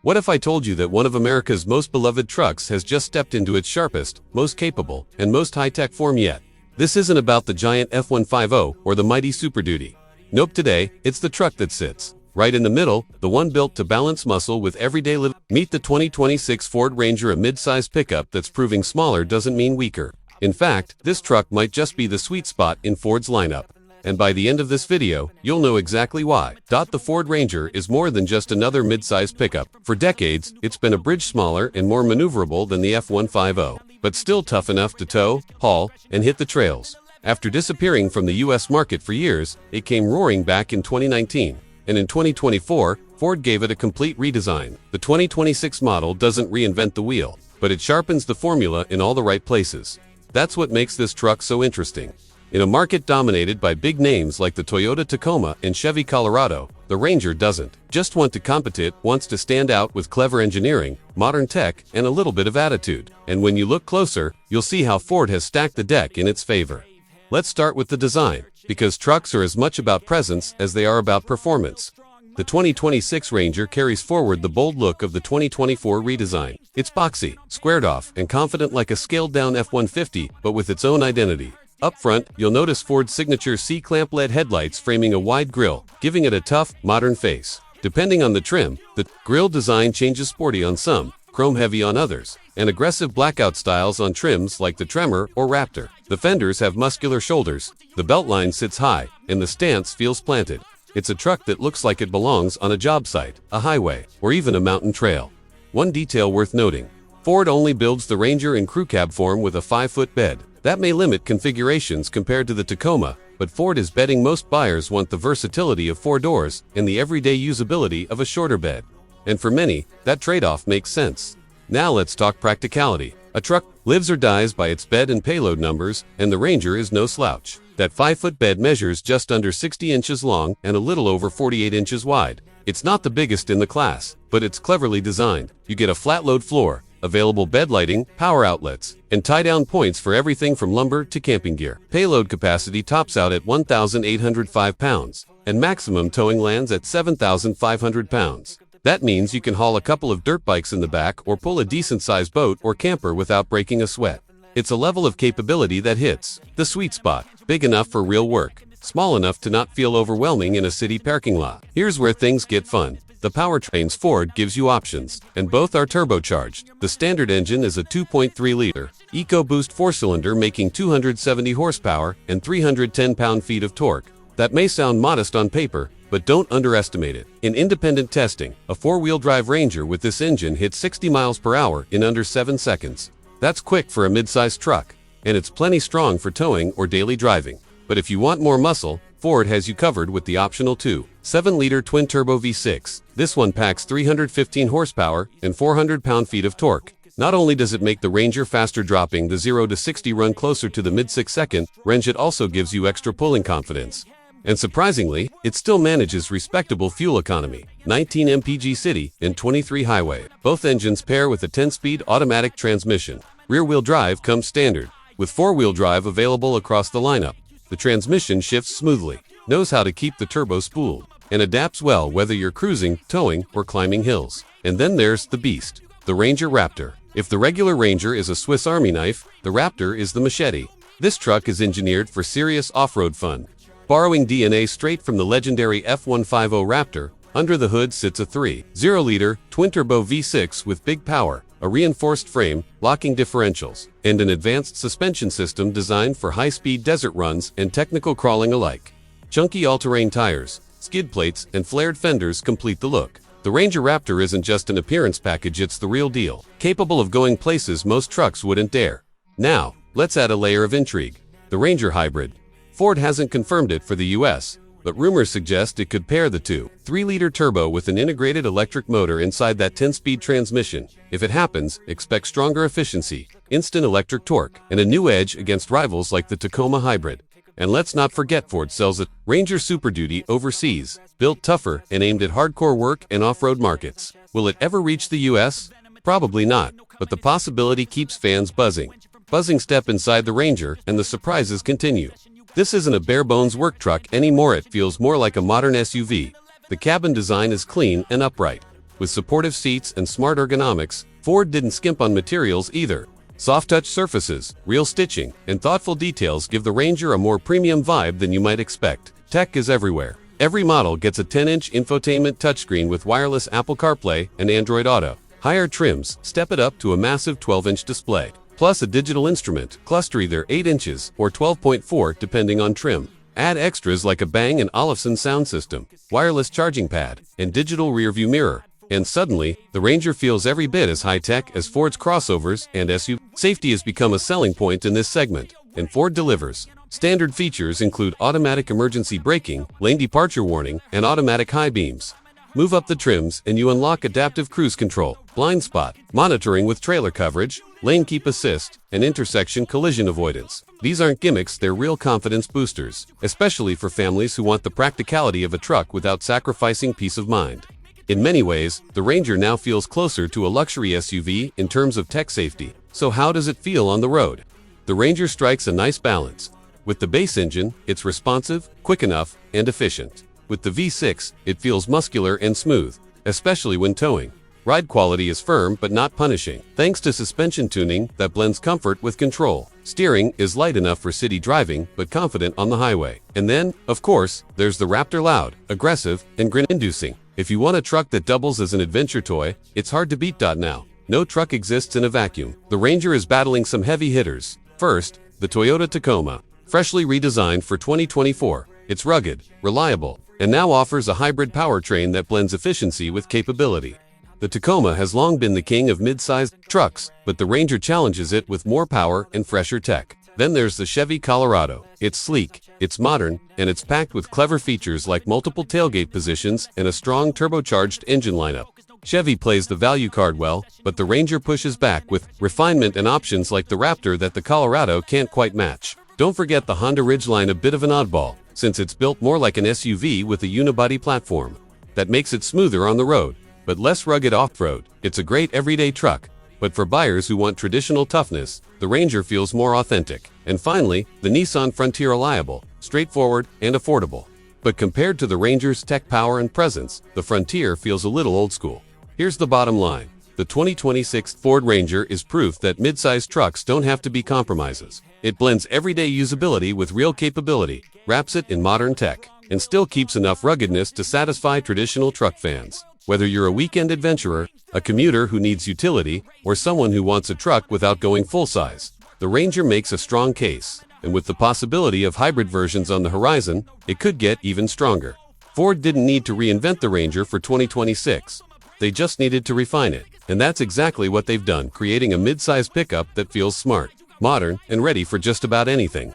What if I told you that one of America's most beloved trucks has just stepped into its sharpest, most capable, and most high-tech form yet? This isn't about the giant F-150 or the mighty Super Duty. Nope, today, it's the truck that sits right in the middle, the one built to balance muscle with everyday living. Meet the 2026 Ford Ranger, a mid-size pickup that's proving smaller doesn't mean weaker. In fact, this truck might just be the sweet spot in Ford's lineup. And by the end of this video, you'll know exactly why. The Ford Ranger is more than just another mid-size pickup. For decades, it's been a bridge smaller and more maneuverable than the F-150, but still tough enough to tow, haul, and hit the trails. After disappearing from the US market for years, it came roaring back in 2019. And in 2024, Ford gave it a complete redesign. The 2026 model doesn't reinvent the wheel, but it sharpens the formula in all the right places. That's what makes this truck so interesting. In a market dominated by big names like the Toyota Tacoma and Chevy Colorado, the Ranger doesn't just want to compete, it wants to stand out with clever engineering, modern tech, and a little bit of attitude. And when you look closer, you'll see how Ford has stacked the deck in its favor. Let's start with the design, because trucks are as much about presence as they are about performance. The 2026 Ranger carries forward the bold look of the 2024 redesign. It's boxy, squared off, and confident like a scaled-down F-150, but with its own identity. Up front, you'll notice Ford's signature C-clamp LED headlights framing a wide grille, giving it a tough, modern face. Depending on the trim, the grille design changes, sporty on some, chrome-heavy on others, and aggressive blackout styles on trims like the Tremor or Raptor. The fenders have muscular shoulders, the beltline sits high, and the stance feels planted. It's a truck that looks like it belongs on a job site, a highway, or even a mountain trail. One detail worth noting: Ford only builds the Ranger in crew cab form with a 5-foot bed. That may limit configurations compared to the Tacoma, but Ford is betting most buyers want the versatility of 4 doors and the everyday usability of a shorter bed. And for many, that trade-off makes sense. Now let's talk practicality. A truck lives or dies by its bed and payload numbers, and the Ranger is no slouch. That 5-foot bed measures just under 60 inches long and a little over 48 inches wide. It's not the biggest in the class, but it's cleverly designed. You get a flat-load floor, available bed lighting, power outlets, and tie-down points for everything from lumber to camping gear. Payload capacity tops out at 1,805 pounds, and maximum towing lands at 7,500 pounds. That means you can haul a couple of dirt bikes in the back or pull a decent-sized boat or camper without breaking a sweat. It's a level of capability that hits the sweet spot, big enough for real work, small enough to not feel overwhelming in a city parking lot. Here's where things get fun. The powertrains: Ford gives you options, and both are turbocharged. The standard engine is a 2.3-liter EcoBoost 4-cylinder making 270 horsepower and 310 pound-feet of torque. That may sound modest on paper, but don't underestimate it. In independent testing, a 4-wheel drive Ranger with this engine hit 60 miles per hour in under 7 seconds. That's quick for a mid-sized truck, and it's plenty strong for towing or daily driving. But if you want more muscle, Ford has you covered with the optional 2.7-liter twin-turbo V6. This one packs 315 horsepower and 400 pound-feet of torque. Not only does it make the Ranger faster, dropping the 0 to 60 run closer to the mid-6-second range, it also gives you extra pulling confidence. And surprisingly, it still manages respectable fuel economy: 19 mpg city and 23 highway. Both engines pair with a 10-speed automatic transmission. Rear-wheel drive comes standard, with 4-wheel drive available across the lineup. The transmission shifts smoothly, knows how to keep the turbo spooled, and adapts well whether you're cruising, towing, or climbing hills. And then there's the beast, the Ranger Raptor. If the regular Ranger is a Swiss Army knife, the Raptor is the machete. This truck is engineered for serious off-road fun. Borrowing DNA straight from the legendary F-150 Raptor, under the hood sits a 3.0-liter twin-turbo V6 with big power, a reinforced frame, locking differentials, and an advanced suspension system designed for high-speed desert runs and technical crawling alike. Chunky all-terrain tires, skid plates, and flared fenders complete the look. The Ranger Raptor isn't just an appearance package, it's the real deal, capable of going places most trucks wouldn't dare. Now, let's add a layer of intrigue: the Ranger Hybrid. Ford hasn't confirmed it for the US, but rumors suggest it could pair the 2.3-liter turbo with an integrated electric motor inside that 10-speed transmission. If it happens, expect stronger efficiency, instant electric torque, and a new edge against rivals like the Tacoma Hybrid. And let's not forget, Ford sells a Ranger Super Duty overseas, built tougher and aimed at hardcore work and off-road markets. Will it ever reach the US? Probably not, but the possibility keeps fans buzzing. Step inside the Ranger, and the surprises continue. This isn't a bare-bones work truck anymore, it feels more like a modern SUV. The cabin design is clean and upright. With supportive seats and smart ergonomics, Ford didn't skimp on materials either. Soft-touch surfaces, real stitching, and thoughtful details give the Ranger a more premium vibe than you might expect. Tech is everywhere. Every model gets a 10-inch infotainment touchscreen with wireless Apple CarPlay and Android Auto. Higher trims step it up to a massive 12-inch display, plus a digital instrument cluster either 8 inches or 12.4 depending on trim. Add extras like a Bang & Olufsen sound system, wireless charging pad, and digital rearview mirror. And suddenly, the Ranger feels every bit as high-tech as Ford's crossovers and SUVs. Safety has become a selling point in this segment, and Ford delivers. Standard features include automatic emergency braking, lane departure warning, and automatic high beams. Move up the trims and you unlock adaptive cruise control, blind spot, monitoring with trailer coverage, lane keep assist, and intersection collision avoidance. These aren't gimmicks, they're real confidence boosters, especially for families who want the practicality of a truck without sacrificing peace of mind. In many ways, the Ranger now feels closer to a luxury SUV in terms of tech safety. So how does it feel on the road? The Ranger strikes a nice balance. With the base engine, it's responsive, quick enough, and efficient. With the V6, it feels muscular and smooth, especially when towing. Ride quality is firm but not punishing, thanks to suspension tuning that blends comfort with control. Steering is light enough for city driving but confident on the highway. And then, of course, there's the Raptor, loud, aggressive, and grin-inducing. If you want a truck that doubles as an adventure toy, it's hard to beat. Now, no truck exists in a vacuum. The Ranger is battling some heavy hitters. First, the Toyota Tacoma. Freshly redesigned for 2024, it's rugged, reliable, and now offers a hybrid powertrain that blends efficiency with capability. The Tacoma has long been the king of mid-sized trucks, but the Ranger challenges it with more power and fresher tech. Then there's the Chevy Colorado. It's sleek, it's modern, and it's packed with clever features like multiple tailgate positions and a strong turbocharged engine lineup. Chevy plays the value card well, but the Ranger pushes back with refinement and options like the Raptor that the Colorado can't quite match. Don't forget the Honda Ridgeline, a bit of an oddball, since it's built more like an SUV with a unibody platform. That makes it smoother on the road, but less rugged off-road. It's a great everyday truck, but for buyers who want traditional toughness, the Ranger feels more authentic. And finally, the Nissan Frontier, reliable, straightforward, and affordable. But compared to the Ranger's tech power and presence, the Frontier feels a little old school. Here's the bottom line. The 2026 Ford Ranger is proof that mid-sized trucks don't have to be compromises. It blends everyday usability with real capability, wraps it in modern tech, and still keeps enough ruggedness to satisfy traditional truck fans. Whether you're a weekend adventurer, a commuter who needs utility, or someone who wants a truck without going full-size, the Ranger makes a strong case. And with the possibility of hybrid versions on the horizon, it could get even stronger. Ford didn't need to reinvent the Ranger for 2026. They just needed to refine it. And that's exactly what they've done, creating a mid-size pickup that feels smart, modern, and ready for just about anything.